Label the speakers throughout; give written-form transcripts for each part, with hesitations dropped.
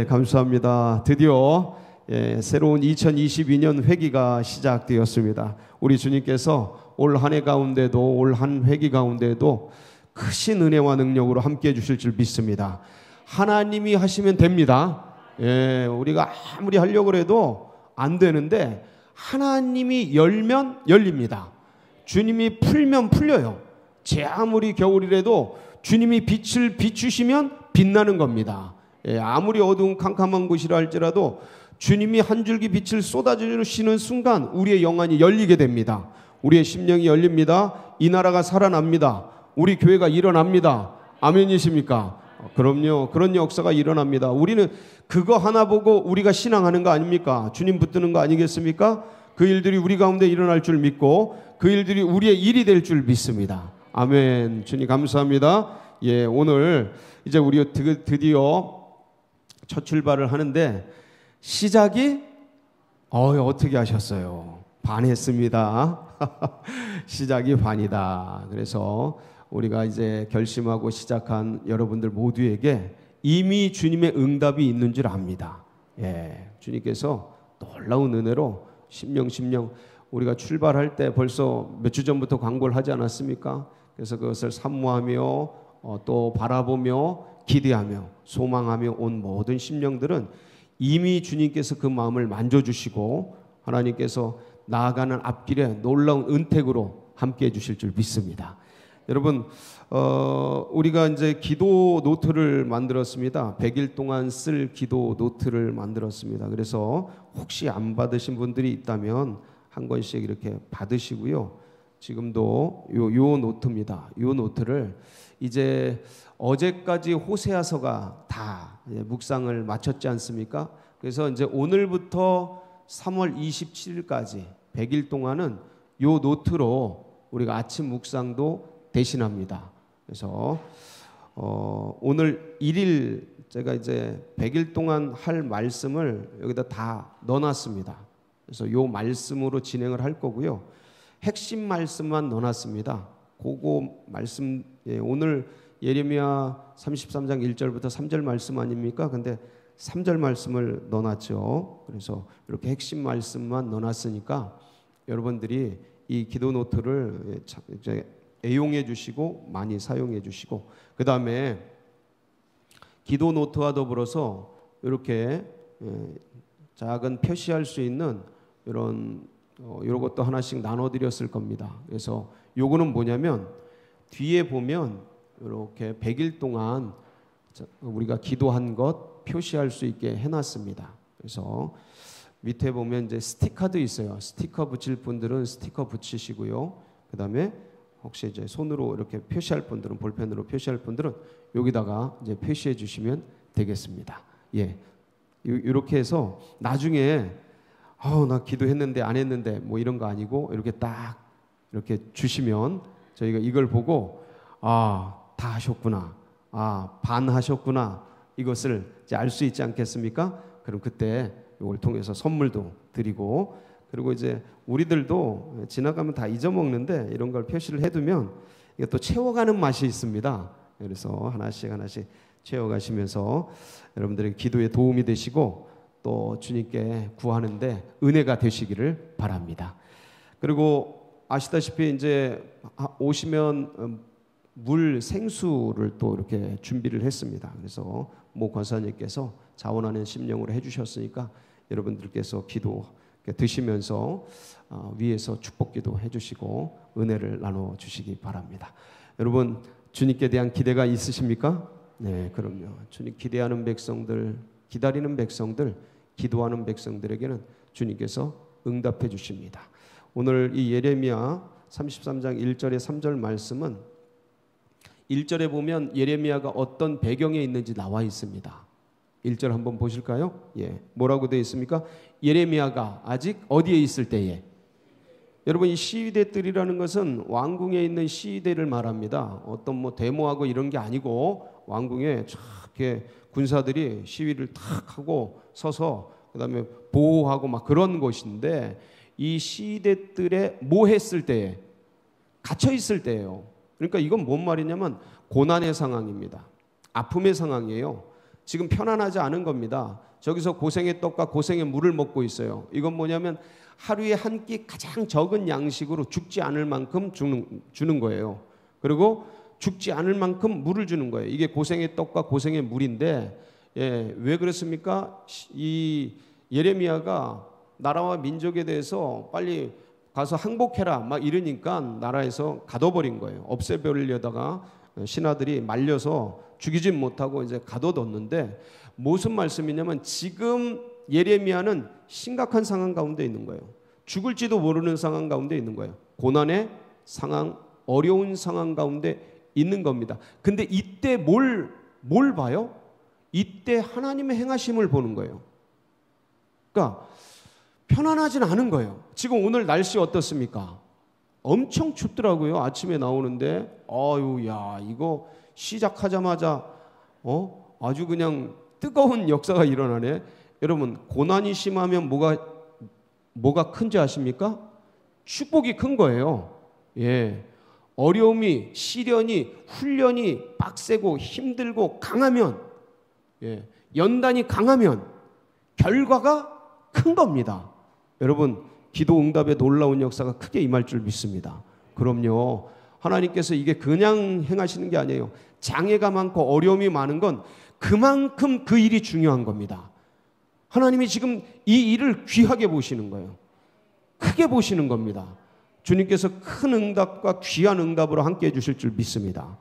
Speaker 1: 감사합니다. 드디어 새로운 2022년 회기가 시작되었습니다. 우리 주님께서 올 한 해 가운데도, 올 한 회기 가운데도 크신 은혜와 능력으로 함께 해주실 줄 믿습니다. 하나님이 하시면 됩니다. 우리가 아무리 하려고 해도 안 되는데 하나님이 열면 열립니다. 주님이 풀면 풀려요. 제 아무리 겨울이라도 주님이 빛을 비추시면 빛나는 겁니다. 아무리 어두운 캄캄한 곳이라 할지라도 주님이 한 줄기 빛을 쏟아주시는 순간 우리의 영안이 열리게 됩니다. 우리의 심령이 열립니다. 이 나라가 살아납니다. 우리 교회가 일어납니다. 아멘이십니까? 그럼요. 그런 역사가 일어납니다. 우리는 그거 하나 보고 우리가 신앙하는 거 아닙니까? 주님 붙드는 거 아니겠습니까? 그 일들이 우리 가운데 일어날 줄 믿고 그 일들이 우리의 일이 될 줄 믿습니다. 아멘. 주님 감사합니다. 오늘 이제 우리 드디어 첫 출발을 하는데 시작이 어떻게 하셨어요? 반했습니다. 시작이 반이다. 그래서 우리가 이제 결심하고 시작한 여러분들 모두에게 이미 주님의 응답이 있는 줄 압니다. 주님께서 놀라운 은혜로 심령 우리가 출발할 때 벌써 몇 주 전부터 광고를 하지 않았습니까? 그래서 그것을 사모하며 또 바라보며 기대하며 소망하며 온 모든 심령들은 이미 주님께서 그 마음을 만져주시고 하나님께서 나아가는 앞길에 놀라운 은택으로 함께 해주실 줄 믿습니다. 여러분, 우리가 이제 기도 노트를 만들었습니다. 100일 동안 쓸 기도 노트를 만들었습니다. 그래서 혹시 안 받으신 분들이 있다면 한 권씩 이렇게 받으시고요. 지금도 요 노트입니다. 요 노트를 이제 어제까지 호세아서가 다 묵상을 마쳤지 않습니까? 그래서 이제 오늘부터 3월 27일까지 100일 동안은 요 노트로 우리가 아침 묵상도 대신합니다. 그래서 오늘 1일 제가 이제 100일 동안 할 말씀을 여기다 다 넣어놨습니다. 그래서 요 말씀으로 진행을 할 거고요. 핵심 말씀만 넣어놨습니다. 그거 말씀 오늘 예레미야 33장 1절부터 3절 말씀 아닙니까? 근데 3절 말씀을 넣어놨죠. 그래서 이렇게 핵심 말씀만 넣어놨으니까 여러분들이 이 기도 노트를 이제 애용해 주시고 많이 사용해 주시고 그 다음에 기도 노트와 더불어서 이렇게 작은 표시할 수 있는 이런 것도 하나씩 나눠드렸을 겁니다. 그래서 요거는 뭐냐면 뒤에 보면 이렇게 100일 동안 우리가 기도한 것 표시할 수 있게 해놨습니다. 그래서 밑에 보면 이제 스티커도 있어요. 스티커 붙일 분들은 스티커 붙이시고요. 그 다음에 혹시 이제 손으로 이렇게 표시할 분들은 볼펜으로 표시할 분들은 여기다가 이제 표시해 주시면 되겠습니다. 이렇게 해서 나중에 나 기도했는데 안 했는데 뭐 이런 거 아니고 이렇게 딱 이렇게 주시면 저희가 이걸 보고 다 하셨구나, 반 하셨구나 이것을 이제 알 수 있지 않겠습니까? 그럼 그때 이걸 통해서 선물도 드리고 그리고 이제 우리들도 지나가면 다 잊어먹는데 이런 걸 표시를 해두면 이게 또 채워가는 맛이 있습니다. 그래서 하나씩 채워가시면서 여러분들의 기도에 도움이 되시고 또 주님께 구하는데 은혜가 되시기를 바랍니다. 그리고 아시다시피 이제 오시면 물 생수를 또 이렇게 준비를 했습니다. 그래서 모 권사님께서 자원하는 심령으로 해주셨으니까 여러분들께서 기도 드시면서 위에서 축복기도 해주시고 은혜를 나눠주시기 바랍니다. 여러분 주님께 대한 기대가 있으십니까? 네, 그럼요. 주님 기대하는 백성들, 기다리는 백성들, 기도하는 백성들에게는 주님께서 응답해 주십니다. 오늘 이 예레미야 33장 1절에 3절 말씀은 1절에 보면 예레미야가 어떤 배경에 있는지 나와 있습니다. 1절 한번 보실까요? 뭐라고 되어 있습니까? 예레미야가 아직 어디에 있을 때에. 여러분 이 시위대들이라는 것은 왕궁에 있는 시위대를 말합니다. 어떤 뭐 데모하고 이런 게 아니고 왕궁에 이렇게 군사들이 시위를 탁 하고 서서 그다음에 보호하고 막 그런 곳인데 이 시위대들의 뭐 했을 때에 갇혀 있을 때예요. 그러니까 이건 뭔 말이냐면 고난의 상황입니다. 아픔의 상황이에요. 지금 편안하지 않은 겁니다. 저기서 고생의 떡과 고생의 물을 먹고 있어요. 이건 뭐냐면 하루에 한 끼 가장 적은 양식으로 죽지 않을 만큼 주는 거예요. 그리고 죽지 않을 만큼 물을 주는 거예요. 이게 고생의 떡과 고생의 물인데, 왜 그렇습니까? 이 예레미야가 나라와 민족에 대해서 빨리 가서 항복해라 막 이러니까 나라에서 가둬버린 거예요. 없애버리려다가 신하들이 말려서 죽이진 못하고 이제 가둬뒀는데, 무슨 말씀이냐면 지금 예레미야는 심각한 상황 가운데 있는 거예요. 죽을지도 모르는 상황 가운데 있는 거예요. 고난의 상황, 어려운 상황 가운데 있는 겁니다. 근데 이때 뭘 봐요? 이때 하나님의 행하심을 보는 거예요. 그러니까 편안하진 않은 거예요. 지금 오늘 날씨 어떻습니까? 엄청 춥더라고요. 아침에 나오는데 야 이거 시작하자마자 아주 그냥 뜨거운 역사가 일어나네. 여러분, 고난이 심하면 뭐가 큰지 아십니까? 축복이 큰 거예요. 어려움이, 시련이, 훈련이 빡세고 힘들고 강하면, 연단이 강하면 결과가 큰 겁니다. 여러분, 기도 응답의 놀라운 역사가 크게 임할 줄 믿습니다. 그럼요. 하나님께서 이게 그냥 행하시는 게 아니에요. 장애가 많고 어려움이 많은 건 그만큼 그 일이 중요한 겁니다. 하나님이 지금 이 일을 귀하게 보시는 거예요. 크게 보시는 겁니다. 주님께서 큰 응답과 귀한 응답으로 함께 해주실 줄 믿습니다.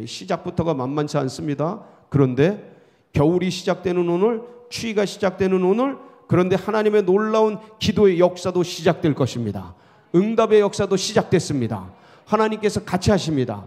Speaker 1: 시작부터가 만만치 않습니다. 그런데 겨울이 시작되는 오늘, 추위가 시작되는 오늘, 그런데 하나님의 놀라운 기도의 역사도 시작될 것입니다. 응답의 역사도 시작됐습니다. 하나님께서 같이 하십니다.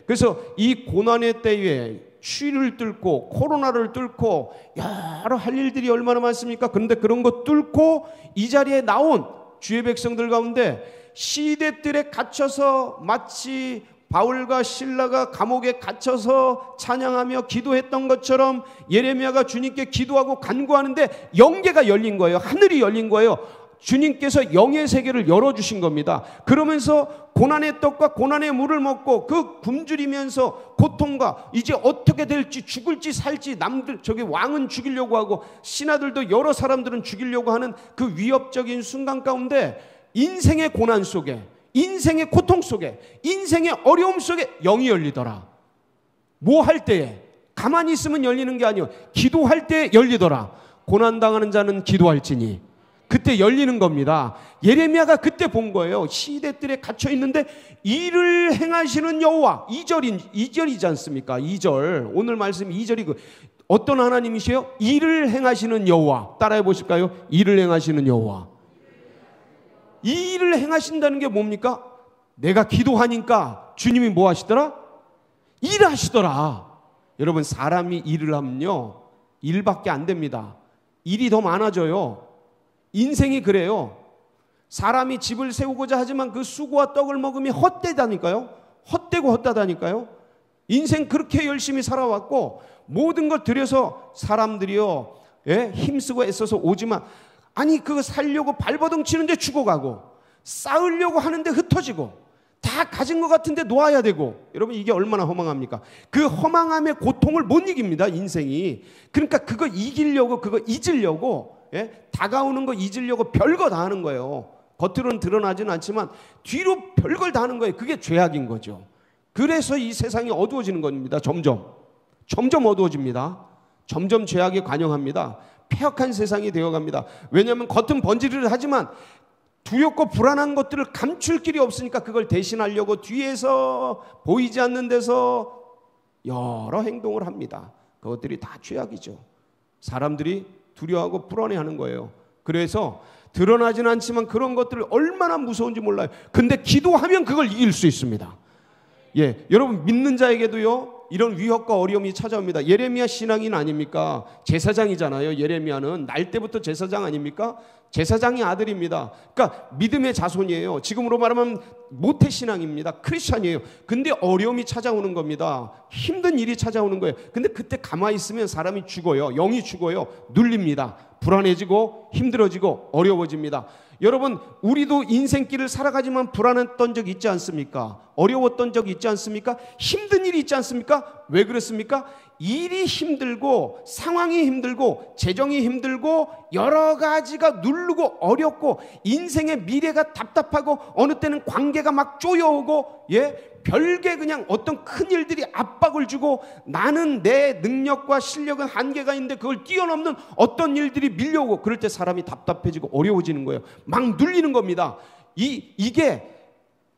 Speaker 1: 그래서 이 고난의 때에 추위를 뚫고 코로나를 뚫고 여러 할 일들이 얼마나 많습니까? 그런데 그런 거 뚫고 이 자리에 나온 주의 백성들 가운데 시대들에 갇혀서 마치 바울과 실라가 감옥에 갇혀서 찬양하며 기도했던 것처럼 예레미야가 주님께 기도하고 간구하는데 영계가 열린 거예요. 하늘이 열린 거예요. 주님께서 영의 세계를 열어주신 겁니다. 그러면서 고난의 떡과 고난의 물을 먹고 그 굶주리면서 고통과 이제 어떻게 될지, 죽을지 살지, 남들 저기 왕은 죽이려고 하고 신하들도 여러 사람들은 죽이려고 하는 그 위협적인 순간 가운데 인생의 고난 속에, 인생의 고통 속에, 인생의 어려움 속에 영이 열리더라. 뭐 할 때에? 가만히 있으면 열리는 게 아니에요. 기도할 때 열리더라. 고난당하는 자는 기도할지니. 그때 열리는 겁니다. 예레미야가 그때 본 거예요. 시대들에 갇혀 있는데 일을 행하시는 여호와, 2절이지 않습니까? 2절. 오늘 말씀 2절이 어떤 하나님이세요? 일을 행하시는 여호와. 따라해 보실까요? 일을 행하시는 여호와. 이 일을 행하신다는 게 뭡니까? 내가 기도하니까 주님이 뭐 하시더라? 일하시더라. 여러분, 사람이 일을 하면요, 일밖에 안 됩니다. 일이 더 많아져요. 인생이 그래요. 사람이 집을 세우고자 하지만 그 수고와 떡을 먹으면 헛되다니까요. 헛되고 헛다다니까요. 인생 그렇게 열심히 살아왔고 모든 걸 들여서 사람들이요, 힘쓰고 애써서 오지만, 아니 그거 살려고 발버둥 치는데 죽어가고, 쌓으려고 하는데 흩어지고, 다 가진 것 같은데 놓아야 되고. 여러분, 이게 얼마나 허망합니까? 그 허망함의 고통을 못 이깁니다, 인생이. 그러니까 그거 이기려고, 그거 잊으려고, 다가오는 거 잊으려고 별거 다 하는 거예요. 겉으로는 드러나지는 않지만 뒤로 별걸 다 하는 거예요. 그게 죄악인 거죠. 그래서 이 세상이 어두워지는 겁니다. 점점 어두워집니다. 점점 죄악이 관영합니다. 폐역한 세상이 되어갑니다. 왜냐하면 겉은 번지르르 하지만 두렵고 불안한 것들을 감출 길이 없으니까 그걸 대신하려고 뒤에서 보이지 않는 데서 여러 행동을 합니다. 그것들이 다 죄악이죠. 사람들이 두려워하고 불안해하는 거예요. 그래서 드러나지는 않지만 그런 것들을 얼마나 무서운지 몰라요. 근데 기도하면 그걸 이길 수 있습니다. 여러분, 믿는 자에게도요, 이런 위협과 어려움이 찾아옵니다. 예레미야 신앙인 아닙니까? 제사장이잖아요. 예레미야는 날 때부터 제사장 아닙니까? 제사장의 아들입니다. 그러니까 믿음의 자손이에요. 지금으로 말하면 모태신앙입니다. 크리스찬이에요. 근데 어려움이 찾아오는 겁니다. 힘든 일이 찾아오는 거예요. 근데 그때 가만히 있으면 사람이 죽어요. 영이 죽어요. 눌립니다. 불안해지고 힘들어지고 어려워집니다. 여러분, 우리도 인생길을 살아가지만 불안했던 적이 있지 않습니까? 어려웠던 적이 있지 않습니까? 힘든 일이 있지 않습니까? 왜 그렇습니까? 일이 힘들고 상황이 힘들고 재정이 힘들고 여러 가지가 누르고 어렵고 인생의 미래가 답답하고 어느 때는 관계가 막 쪼여오고 별게 그냥 어떤 큰 일들이 압박을 주고 나는 내 능력과 실력은 한계가 있는데 그걸 뛰어넘는 어떤 일들이 밀려오고 그럴 때 사람이 답답해지고 어려워지는 거예요. 막 눌리는 겁니다. 이게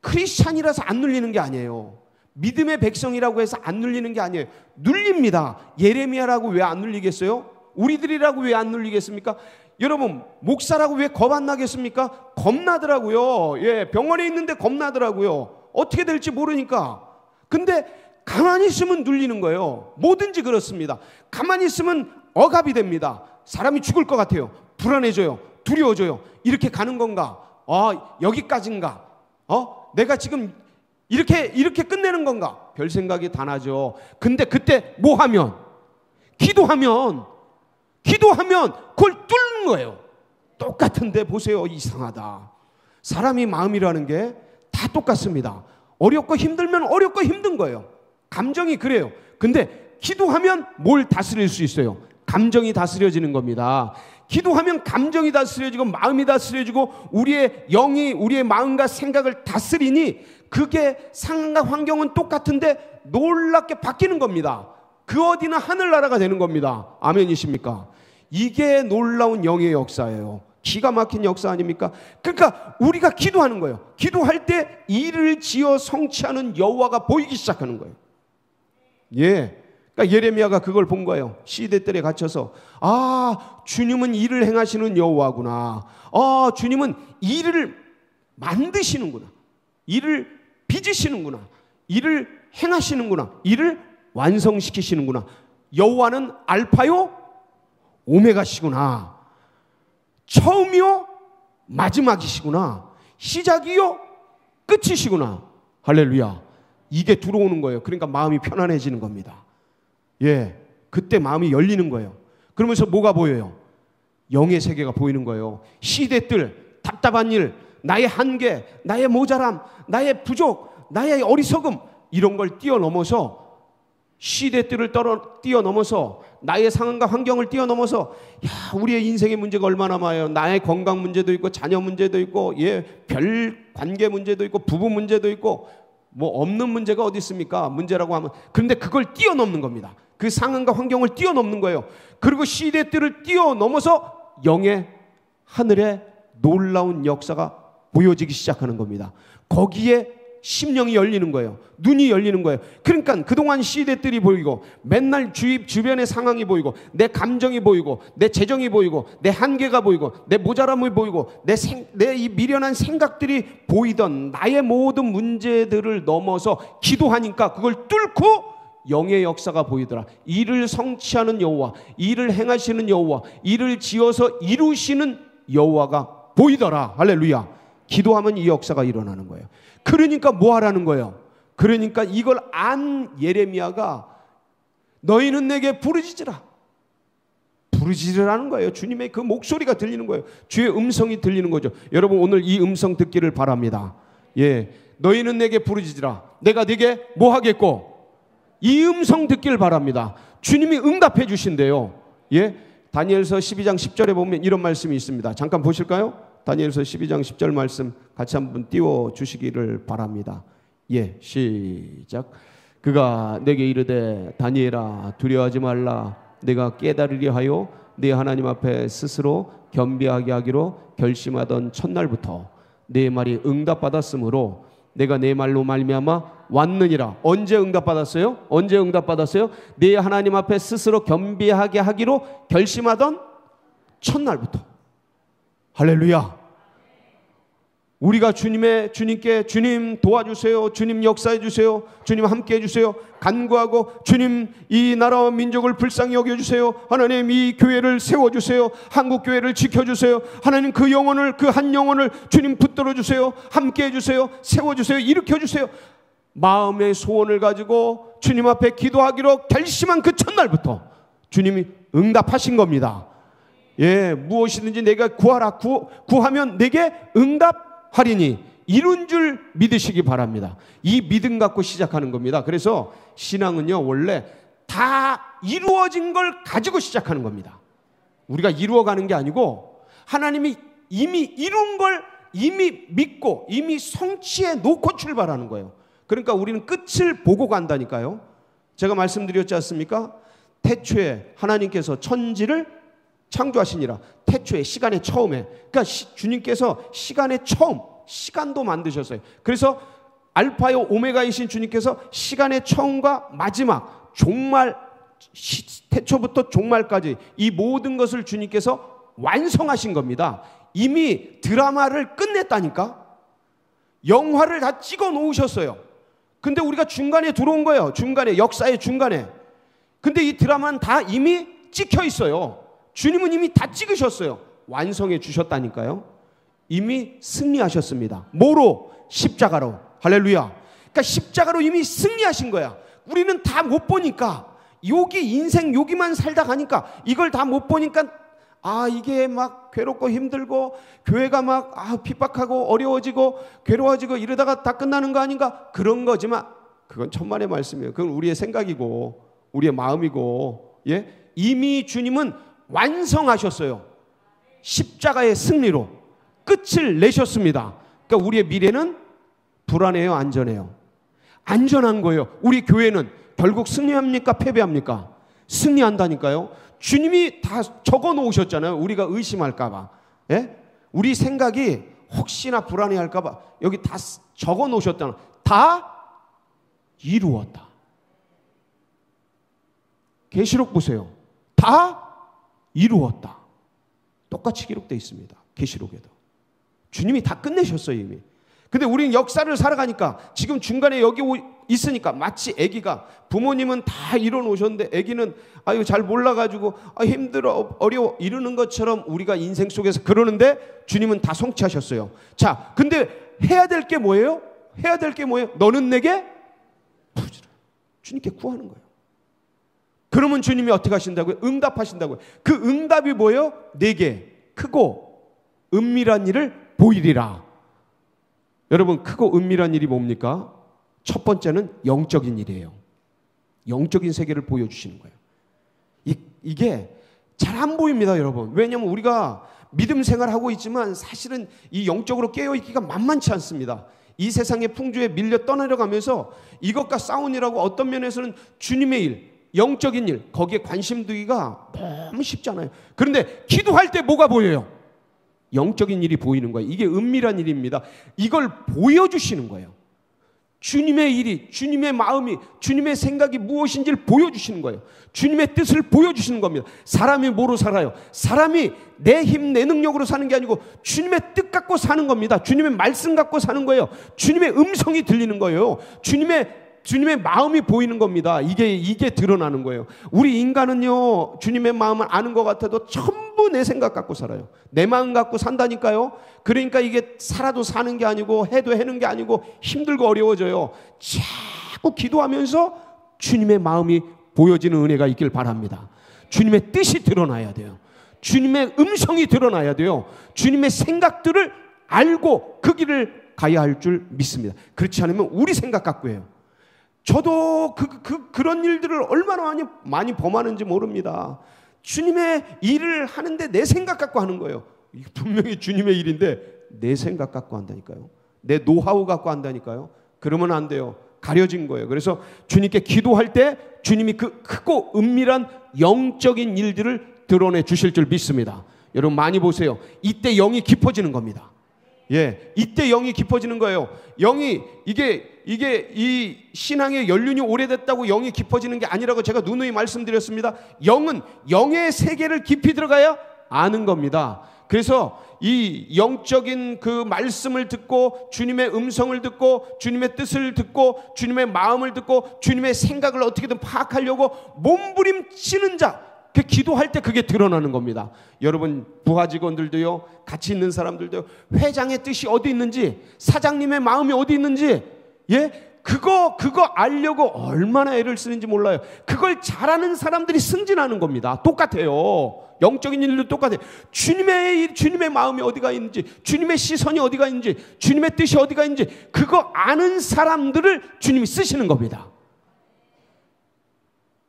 Speaker 1: 크리스찬이라서 안 눌리는 게 아니에요. 믿음의 백성이라고 해서 안 눌리는 게 아니에요. 눌립니다. 예레미야라고 왜 안 눌리겠어요? 우리들이라고 왜 안 눌리겠습니까? 여러분, 목사라고 왜 겁 안 나겠습니까? 겁나더라고요. 병원에 있는데 겁나더라고요. 어떻게 될지 모르니까. 근데 가만히 있으면 눌리는 거예요. 뭐든지 그렇습니다. 가만히 있으면 억압이 됩니다. 사람이 죽을 것 같아요. 불안해져요. 두려워져요. 이렇게 가는 건가? 여기까지인가? 내가 지금 이렇게 끝내는 건가? 별 생각이 다 나죠. 근데 그때 뭐 하면? 기도하면 그걸 뚫는 거예요. 똑같은데 보세요. 이상하다. 사람이 마음이라는 게 다 똑같습니다. 어렵고 힘들면 어렵고 힘든 거예요. 감정이 그래요. 근데 기도하면 뭘 다스릴 수 있어요? 감정이 다스려지는 겁니다. 기도하면 감정이 다스려지고 마음이 다스려지고 우리의 영이 우리의 마음과 생각을 다스리니 그게 상황과 환경은 똑같은데 놀랍게 바뀌는 겁니다. 그 어디나 하늘나라가 되는 겁니다. 아멘이십니까? 이게 놀라운 영의 역사예요. 기가 막힌 역사 아닙니까? 그러니까 우리가 기도하는 거예요. 기도할 때 일을 지어 성취하는 여호와가 보이기 시작하는 거예요. 그러니까 예레미야가 그걸 본 거예요. 시대들에 갇혀서 주님은 일을 행하시는 여호와구나. 주님은 일을 만드시는구나. 일을 빚으시는구나. 일을 행하시는구나. 일을 완성시키시는구나. 여호와는 알파요 오메가시구나. 처음이요 마지막이시구나. 시작이요 끝이시구나. 할렐루야. 이게 들어오는 거예요. 그러니까 마음이 편안해지는 겁니다. 그때 마음이 열리는 거예요. 그러면서 뭐가 보여요? 영의 세계가 보이는 거예요. 시대들, 답답한 일, 나의 한계, 나의 모자람, 나의 부족, 나의 어리석음, 이런 걸 뛰어넘어서 시대들을 뛰어넘어서 나의 상황과 환경을 뛰어넘어서 우리의 인생의 문제가 얼마나 많아요. 나의 건강 문제도 있고 자녀 문제도 있고 별 관계 문제도 있고 부부 문제도 있고 뭐 없는 문제가 어디 있습니까? 문제라고 하면. 그런데 그걸 뛰어넘는 겁니다. 그 상황과 환경을 뛰어넘는 거예요. 그리고 시대들을 뛰어넘어서 영의 하늘의 놀라운 역사가 보여지기 시작하는 겁니다. 거기에 심령이 열리는 거예요. 눈이 열리는 거예요. 그러니까 그동안 시대들이 보이고 맨날 주변의 상황이 보이고 내 감정이 보이고 내 재정이 보이고 내 한계가 보이고 내 모자람이 보이고 내 이 미련한 생각들이 보이던 나의 모든 문제들을 넘어서 기도하니까 그걸 뚫고 영의 역사가 보이더라. 일을 성취하는 여호와, 일을 행하시는 여호와, 일을 지어서 이루시는 여호와가 보이더라. 할렐루야. 기도하면 이 역사가 일어나는 거예요. 그러니까 뭐 하라는 거예요? 그러니까 이걸 안 예레미야가 너희는 내게 부르짖으라. 부르짖으라는 거예요. 주님의 그 목소리가 들리는 거예요. 주의 음성이 들리는 거죠. 여러분 오늘 이 음성 듣기를 바랍니다. 너희는 내게 부르짖으라. 내가 네게 뭐 하겠고? 이 음성 듣기를 바랍니다. 주님이 응답해 주신대요. 다니엘서 12장 10절에 보면 이런 말씀이 있습니다. 잠깐 보실까요? 다니엘서 12장 10절 말씀 같이 한번 띄워주시기를 바랍니다. 시작. 그가 내게 이르되 다니엘아 두려워하지 말라. 내가 깨달으려 하여 네 하나님 앞에 스스로 겸비하게 하기로 결심하던 첫날부터 네 말이 응답받았으므로 내가 네 말로 말미암아 왔느니라. 언제 응답받았어요? 언제 응답받았어요? 네 하나님 앞에 스스로 겸비하게 하기로 결심하던 첫날부터. 할렐루야. 우리가 주님께 주님 도와주세요, 주님 역사해 주세요, 주님 함께 해주세요 간구하고 주님 이 나라와 민족을 불쌍히 여겨주세요. 하나님 이 교회를 세워주세요. 한국교회를 지켜주세요. 하나님 그 영혼을, 그 한 영혼을 주님 붙들어 주세요. 함께 해주세요. 세워주세요. 일으켜주세요. 마음의 소원을 가지고 주님 앞에 기도하기로 결심한 그 첫날부터 주님이 응답하신 겁니다. 예, 무엇이든지 내가 구하라. 구하면 내게 응답하리니. 이런 줄 믿으시기 바랍니다. 이 믿음 갖고 시작하는 겁니다. 그래서 신앙은요, 원래 다 이루어진 걸 가지고 시작하는 겁니다. 우리가 이루어가는 게 아니고 하나님이 이미 이룬 걸 이미 믿고 이미 성취해 놓고 출발하는 거예요. 그러니까 우리는 끝을 보고 간다니까요. 제가 말씀드렸지 않습니까? 태초에 하나님께서 천지를 창조하시니라. 태초에, 시간의 처음에. 그러니까 주님께서 시간의 처음, 시간도 만드셨어요. 그래서 알파요 오메가이신 주님께서 시간의 처음과 마지막, 종말, 태초부터 종말까지 이 모든 것을 주님께서 완성하신 겁니다. 이미 드라마를 끝냈다니까. 영화를 다 찍어 놓으셨어요. 근데 우리가 중간에 들어온 거예요. 중간에, 역사의 중간에. 근데 이 드라마는 다 이미 찍혀 있어요. 주님은 이미 다 찍으셨어요. 완성해 주셨다니까요. 이미 승리하셨습니다. 뭐로? 십자가로. 할렐루야. 그러니까 십자가로 이미 승리하신 거야. 우리는 다 못 보니까, 여기 인생 여기만 살다 가니까, 이걸 다 못 보니까 이게 막 괴롭고 힘들고 교회가 막 핍박하고 어려워지고 괴로워지고 이러다가 다 끝나는 거 아닌가? 그런 거지만 그건 천만의 말씀이에요. 그건 우리의 생각이고 우리의 마음이고, 예? 이미 주님은 완성하셨어요. 십자가의 승리로 끝을 내셨습니다. 그러니까 우리의 미래는 불안해요, 안전해요? 안전한 거예요. 우리 교회는 결국 승리합니까, 패배합니까? 승리한다니까요. 주님이 다 적어 놓으셨잖아요. 우리가 의심할까 봐. 예? 우리 생각이 혹시나 불안해할까 봐 여기 다 적어 놓으셨잖아요. 다 이루었다. 계시록 보세요. 다 이루었다. 똑같이 기록되어 있습니다. 계시록에도. 주님이 다 끝내셨어요, 이미. 근데 우리는 역사를 살아가니까 지금 중간에 여기 있으니까 마치 아기가, 부모님은 다 이뤄놓으셨는데 아기는 잘 몰라가지고 힘들어 어려워 이러는 것처럼 우리가 인생 속에서 그러는데 주님은 다 성취하셨어요. 자, 근데 해야 될 게 뭐예요? 해야 될 게 뭐예요? 너는 내게 부지런히. 주님께 구하는 거예요. 그러면 주님이 어떻게 하신다고요? 응답하신다고요. 그 응답이 뭐예요? 내게 크고 은밀한 일을 보이리라. 여러분, 크고 은밀한 일이 뭡니까? 첫 번째는 영적인 일이에요. 영적인 세계를 보여주시는 거예요. 이게 잘 안 보입니다, 여러분. 왜냐하면 우리가 믿음 생활하고 있지만 사실은 이 영적으로 깨어있기가 만만치 않습니다. 이 세상의 풍조에 밀려 떠내려가면서 이것과 싸우느라고 어떤 면에서는 주님의 일, 영적인 일, 거기에 관심 두기가 너무 쉽잖아요. 그런데 기도할 때 뭐가 보여요? 영적인 일이 보이는 거예요. 이게 은밀한 일입니다. 이걸 보여주시는 거예요. 주님의 일이, 주님의 마음이, 주님의 생각이 무엇인지를 보여주시는 거예요. 주님의 뜻을 보여주시는 겁니다. 사람이 뭐로 살아요? 사람이 내 힘, 내 능력으로 사는 게 아니고 주님의 뜻 갖고 사는 겁니다. 주님의 말씀 갖고 사는 거예요. 주님의 음성이 들리는 거예요. 주님의 마음이 보이는 겁니다. 이게 드러나는 거예요. 우리 인간은요, 주님의 마음을 아는 것 같아도 전부 내 생각 갖고 살아요. 내 마음 갖고 산다니까요. 그러니까 이게 살아도 사는 게 아니고 해도 해는 게 아니고 힘들고 어려워져요. 자꾸 기도하면서 주님의 마음이 보여지는 은혜가 있길 바랍니다. 주님의 뜻이 드러나야 돼요. 주님의 음성이 드러나야 돼요. 주님의 생각들을 알고 그 길을 가야 할 줄 믿습니다. 그렇지 않으면 우리 생각 갖고 해요. 저도 그런 일들을 얼마나 많이 범하는지 모릅니다. 주님의 일을 하는데 내 생각 갖고 하는 거예요. 분명히 주님의 일인데 내 생각 갖고 한다니까요. 내 노하우 갖고 한다니까요. 그러면 안 돼요. 가려진 거예요. 그래서 주님께 기도할 때 주님이 그 크고 은밀한 영적인 일들을 드러내 주실 줄 믿습니다. 여러분 많이 보세요. 이때 영이 깊어지는 겁니다. 예, 이때 영이 깊어지는 거예요. 영이 이게 이 신앙의 연륜이 오래됐다고 영이 깊어지는 게 아니라고 제가 누누이 말씀드렸습니다. 영은 영의 세계를 깊이 들어가야 아는 겁니다. 그래서 이 영적인 그 말씀을 듣고 주님의 음성을 듣고 주님의 뜻을 듣고 주님의 마음을 듣고 주님의 생각을 어떻게든 파악하려고 몸부림치는 자, 그 기도할 때 그게 드러나는 겁니다. 여러분 부하 직원들도요, 같이 있는 사람들도요, 회장의 뜻이 어디 있는지, 사장님의 마음이 어디 있는지, 예, 그거 알려고 얼마나 애를 쓰는지 몰라요. 그걸 잘하는 사람들이 승진하는 겁니다. 똑같아요. 영적인 일도 똑같아요. 주님의 마음이 어디가 있는지, 주님의 시선이 어디가 있는지, 주님의 뜻이 어디가 있는지 그거 아는 사람들을 주님이 쓰시는 겁니다.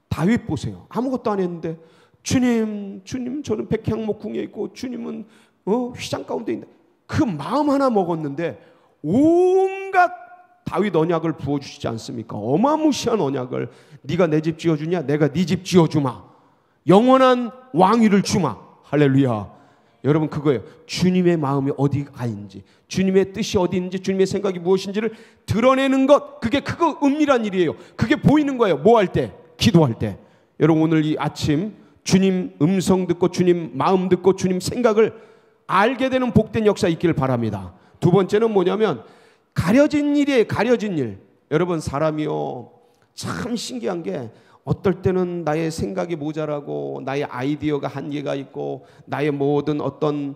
Speaker 1: 다윗 보세요. 아무것도 안 했는데 주님 저는 백향목궁에 있고 주님은 휘장 가운데 있는데 그 마음 하나 먹었는데 온갖 다윗 언약을 부어주시지 않습니까? 어마무시한 언약을 네가 내 집 지어주냐? 내가 네 집 지어주마. 영원한 왕위를 주마. 할렐루야. 여러분 그거예요. 주님의 마음이 어디가 있는지, 주님의 뜻이 어디 있는지, 주님의 생각이 무엇인지를 드러내는 것, 그거 은밀한 일이에요. 그게 보이는 거예요. 뭐 할 때? 기도할 때. 여러분 오늘 이 아침 주님 음성 듣고 주님 마음 듣고 주님 생각을 알게 되는 복된 역사 있기를 바랍니다. 두 번째는 뭐냐면 가려진 일이에요. 가려진 일. 여러분 사람이요 참 신기한 게 어떨 때는 나의 생각이 모자라고 나의 아이디어가 한계가 있고 나의 모든 어떤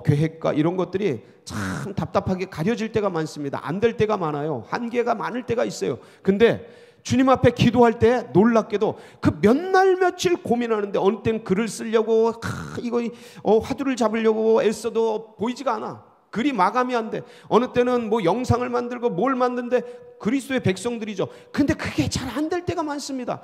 Speaker 1: 계획과 이런 것들이 참 답답하게 가려질 때가 많습니다. 안 될 때가 많아요. 한계가 많을 때가 있어요. 근데 주님 앞에 기도할 때 놀랍게도 그 몇 날 며칠 고민하는데 어느 때는 글을 쓰려고 이거 화두를 잡으려고 애써도 보이지가 않아. 글이 마감이 안 돼. 어느 때는 뭐 영상을 만들고 뭘 만드는데 그리스도의 백성들이죠. 근데 그게 잘 안 될 때가 많습니다.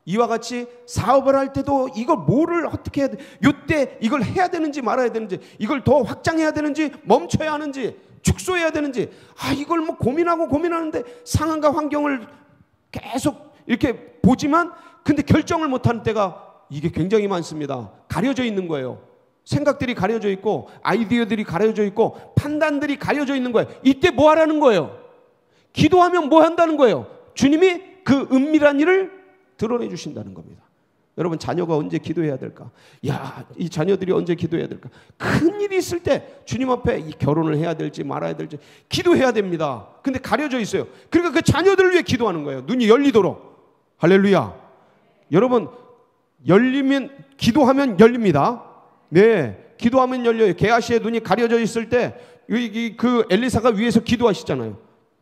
Speaker 1: 이와 같이 사업을 할 때도 이걸 뭐를 어떻게 해야 돼? 이때 이걸 해야 되는지 말아야 되는지, 이걸 더 확장해야 되는지 멈춰야 하는지 축소해야 되는지, 이걸 뭐 고민하는데 상황과 환경을 계속 이렇게 보지만 근데 결정을 못하는 때가 이게 굉장히 많습니다. 가려져 있는 거예요. 생각들이 가려져 있고 아이디어들이 가려져 있고 판단들이 가려져 있는 거예요. 이때 뭐 하라는 거예요? 기도하면 뭐 한다는 거예요? 주님이 그 은밀한 일을 드러내 주신다는 겁니다. 여러분 자녀가 언제 기도해야 될까? 이 자녀들이 언제 기도해야 될까? 큰 일이 있을 때 주님 앞에 이 결혼을 해야 될지 말아야 될지 기도해야 됩니다. 근데 가려져 있어요. 그러니까 그 자녀들을 위해 기도하는 거예요. 눈이 열리도록. 할렐루야. 여러분 기도하면 열립니다. 네, 기도하면 열려요. 게하시의 눈이 가려져 있을 때 그 엘리사가 위에서 기도하시잖아요.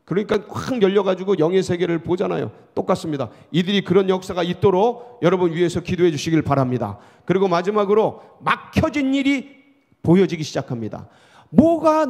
Speaker 1: 그러니까 확 열려가지고 영의 세계를 보잖아요. 똑같습니다. 이들이 그런 역사가 있도록 여러분 위해서 기도해 주시길 바랍니다. 그리고 마지막으로 막혀진 일이 보여지기 시작합니다. 뭐가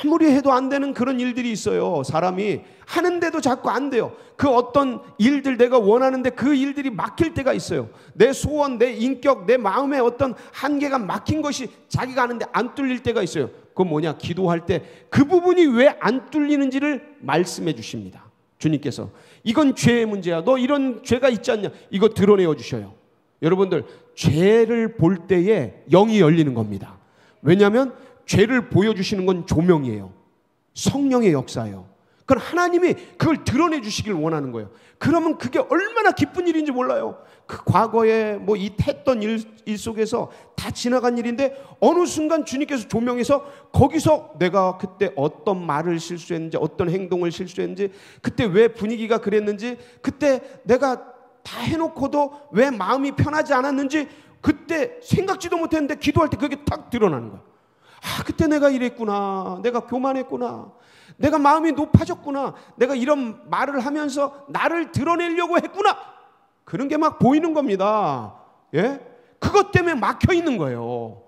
Speaker 1: 아무리 해도 안 되는 그런 일들이 있어요. 사람이 하는데도 자꾸 안 돼요. 그 어떤 일들 내가 원하는데 그 일들이 막힐 때가 있어요. 내 소원, 내 인격, 내 마음의 어떤 한계가 막힌 것이 자기가 하는데 안 뚫릴 때가 있어요. 그건 뭐냐? 기도할 때 그 부분이 왜 안 뚫리는지를 말씀해 주십니다. 주님께서 이건 죄의 문제야. 너 이런 죄가 있지 않냐? 이거 드러내어 주셔요. 여러분들 죄를 볼 때에 영이 열리는 겁니다. 왜냐하면 죄를 보여주시는 건 조명이에요. 성령의 역사예요. 그건 하나님이 그걸 드러내 주시길 원하는 거예요. 그러면 그게 얼마나 기쁜 일인지 몰라요. 그 과거에 뭐 했던 일 속에서 다 지나간 일인데 어느 순간 주님께서 조명해서 거기서 내가 그때 어떤 말을 실수했는지 어떤 행동을 실수했는지 그때 왜 분위기가 그랬는지 그때 내가 다 해놓고도 왜 마음이 편하지 않았는지 그때 생각지도 못했는데 기도할 때 그게 딱 드러나는 거예요. 그때 내가 이랬구나. 내가 교만했구나. 내가 마음이 높아졌구나. 내가 이런 말을 하면서 나를 드러내려고 했구나. 그런 게 막 보이는 겁니다. 예? 그것 때문에 막혀 있는 거예요.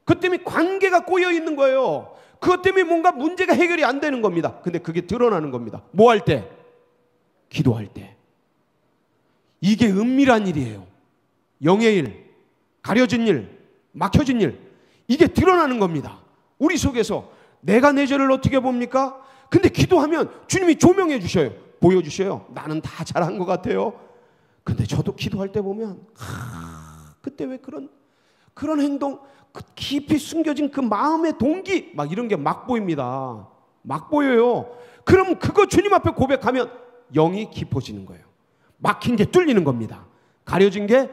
Speaker 1: 그것 때문에 관계가 꼬여 있는 거예요. 그것 때문에 뭔가 문제가 해결이 안 되는 겁니다. 근데 그게 드러나는 겁니다. 뭐 할 때? 기도할 때. 이게 은밀한 일이에요. 영의 일, 가려진 일, 막혀진 일. 이게 드러나는 겁니다. 우리 속에서 내가 내 죄를 어떻게 봅니까? 근데 기도하면 주님이 조명해 주셔요. 보여주셔요. 나는 다 잘한 것 같아요. 근데 저도 기도할 때 보면 그때 왜 그런 행동, 그 깊이 숨겨진 그 마음의 동기 막 이런 게 막 보입니다. 막 보여요. 그럼 그거 주님 앞에 고백하면 영이 깊어지는 거예요. 막힌 게 뚫리는 겁니다. 가려진 게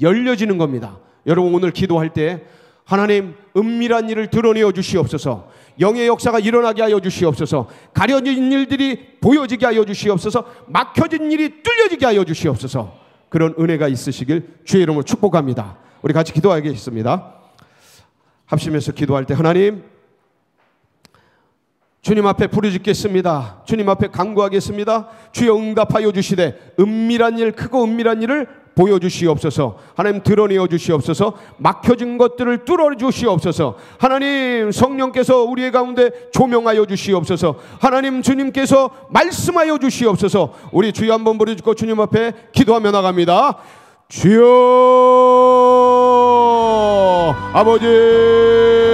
Speaker 1: 열려지는 겁니다. 여러분 오늘 기도할 때 하나님 은밀한 일을 드러내어 주시옵소서. 영의 역사가 일어나게 하여 주시옵소서. 가려진 일들이 보여지게 하여 주시옵소서. 막혀진 일이 뚫려지게 하여 주시옵소서. 그런 은혜가 있으시길 주의 이름으로 축복합니다. 우리 같이 기도하겠습니다. 합심해서 기도할 때 하나님 주님 앞에 부르짖겠습니다. 주님 앞에 간구하겠습니다. 주여 응답하여 주시되 은밀한 일, 크고 은밀한 일을 보여주시옵소서. 하나님 드러내어 주시옵소서. 막혀진 것들을 뚫어주시옵소서. 하나님 성령께서 우리의 가운데 조명하여 주시옵소서. 하나님 주님께서 말씀하여 주시옵소서. 우리 주여 한번 부르짖고 주님 앞에 기도하며 나갑니다. 주여 아버지